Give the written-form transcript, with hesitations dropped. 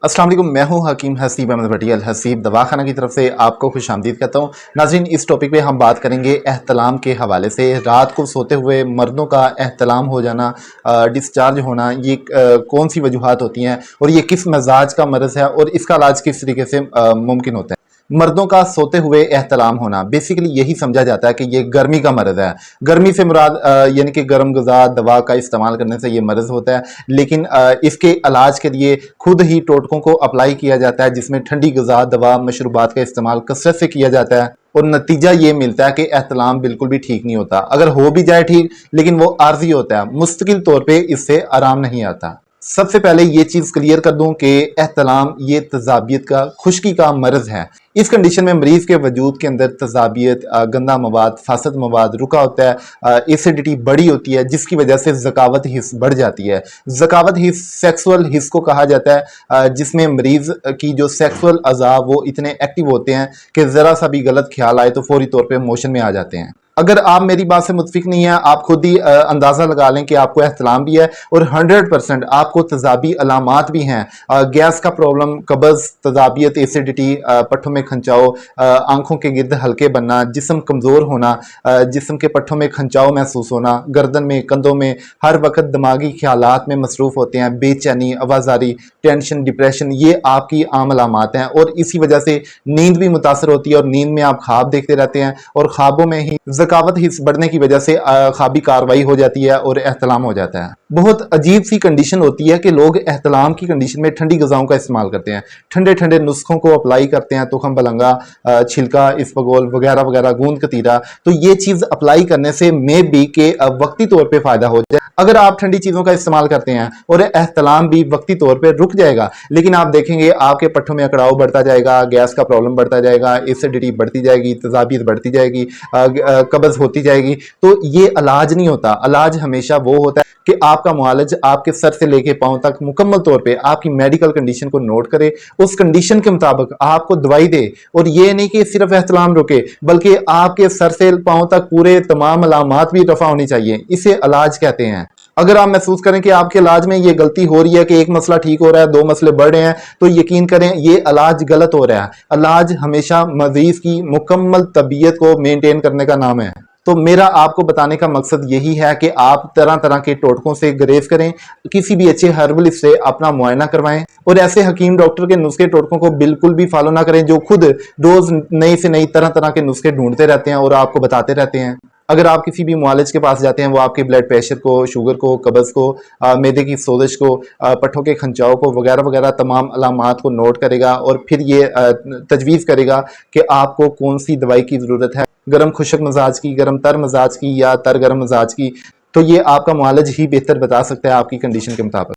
अस्सलाम वालेकुम, मैं हूं हकीम हसीब अहमद भटिया हसीब दवाखाना की तरफ से आपको खुशामदीद कहता हूं। नाज़रीन, इस टॉपिक पे हम बात करेंगे एहतलाम के हवाले से। रात को सोते हुए मर्दों का एहतलाम हो जाना, डिस्चार्ज होना, ये कौन सी वजूहात होती हैं और ये किस मिजाज का मर्ज़ है और इसका इलाज किस तरीके से मुमकिन होता है। मर्दों का सोते हुए एहतलाम होना बेसिकली यही समझा जाता है कि ये गर्मी का मर्ज़ है। गर्मी से मुराद यानी कि गर्म ग़िज़ा दवा का इस्तेमाल करने से ये मर्ज़ होता है, लेकिन इसके इलाज के लिए खुद ही टोटकों को अप्लाई किया जाता है, जिसमें ठंडी ग़िज़ा दवा मशरूबात का इस्तेमाल कसरत से किया जाता है और नतीजा ये मिलता है कि एहतलाम बिल्कुल भी ठीक नहीं होता। अगर हो भी जाए ठीक, लेकिन वो आर्जी होता है, मुस्तकिल तौर पर इससे आराम नहीं आता। सबसे पहले ये चीज़ क्लियर कर दूं कि एहतलाम ये तजाबियत का, खुश्की का मर्ज़ है। इस कंडीशन में मरीज़ के वजूद के अंदर तजाबियत, गंदा मवाद, फासद मवाद रुका होता है, एसिडिटी बड़ी होती है, जिसकी वजह से ज़कावत हिस्स बढ़ जाती है। ज़कावत हिस्स सेक्सुअल हिस्स को कहा जाता है, जिसमें मरीज़ की जो सेक्सुअल अज़ा वो इतने एक्टिव होते हैं कि ज़रा सा भी गलत ख्याल आए तो फौरी तौर पर मोशन में आ जाते हैं। अगर आप मेरी बात से मुतफिक नहीं है, आप खुद ही अंदाज़ा लगा लें कि आपको एहतलाम भी है और 100% आपको तजाबी अलामात भी हैं। गैस का प्रॉब्लम, कब्ज़, तजाबियत, एसिडिटी, पट्ठों में खंचाव, आंखों के गिर्द हल्के बनना, जिस्म कमज़ोर होना, जिस्म के पट्ठों में खंचाव महसूस होना, गर्दन में, कंधों में, हर वक्त दिमागी ख्यालात में मसरूफ़ होते हैं, बेचैनी, आवाज़ारी, टेंशन, डिप्रेशन, ये आपकी आम अलामात हैं और इसी वजह से नींद भी मुतासर होती है और नींद में आप ख्वाब देखते रहते हैं और ख्वाबों में ही ज़कावत हिस्स बढ़ने की वजह से ख्वाबी कार्रवाई हो जाती है और एहतलाम हो जाता है। बहुत अजीब सी कंडीशन होती है कि लोग एहतलाम की कंडीशन में ठंडी ग़िज़ाओं का इस्तेमाल करते हैं, ठंडे ठंडे नुस्खों को अप्लाई करते हैं, तुखम बलंगा, छिलका, इसबगोल वगैरह वगैरह, गूंद कतीरा। तो ये चीज़ अप्लाई करने से मे बी के वक्ती तौर पर फ़ायदा हो जाए। अगर आप ठंडी चीज़ों का इस्तेमाल करते हैं और एहतलाम भी वक्ती तौर पर रुक जाएगा, लेकिन आप देखेंगे आपके पट्ठों में अकड़ाव बढ़ता जाएगा, गैस का प्रॉब्लम बढ़ता जाएगा, एसिडिटी बढ़ती जाएगी, तजाबियत बढ़ती जाएगी, कब्ज़ होती जाएगी। तो ये इलाज नहीं होता। इलाज हमेशा वो होता है कि आपका मुआलिज आपके सर से लेके पांव तक मुकम्मल तौर पे आपकी मेडिकल कंडीशन को नोट करे, उस कंडीशन के मुताबिक आपको दवाई दे और ये नहीं कि सिर्फ एहतलाम रुके, बल्कि आपके सर से पांव तक पूरे तमाम अलामात भी रफा होनी चाहिए। इसे इलाज कहते हैं। अगर आप महसूस करें कि आपके इलाज में ये गलती हो रही है कि एक मसला ठीक हो रहा है, दो मसले बढ़ रहे हैं, तो यकीन करें ये इलाज गलत हो रहा है। इलाज हमेशा मरीज की मुकम्मल तबीयत को मेंटेन करने का नाम है। तो मेरा आपको बताने का मकसद यही है कि आप तरह तरह के टोटकों से गुरेज करें, किसी भी अच्छे हर्बलिस्ट से अपना मुआयना करवाएं और ऐसे हकीम डॉक्टर के नुस्खे टोटकों को बिल्कुल भी फॉलो ना करें जो खुद रोज नई से नई तरह तरह के नुस्खे ढूंढते रहते हैं और आपको बताते रहते हैं। अगर आप किसी भी मुआलिज के पास जाते हैं, वो आपके ब्लड प्रेशर को, शुगर को, कब्ज़ को, मैदे की सोजिश को, पट्ठों के खंचाव को वगैरह वगैरह तमाम अलामात को नोट करेगा और फिर ये तजवीज़ करेगा कि आपको कौन सी दवाई की ज़रूरत है, गर्म खुशक मजाज की, गर्म तर मजाज की या तर गर्म मजाज की। तो ये आपका मुआलिज ही बेहतर बता सकता है आपकी कंडीशन के मुताबिक।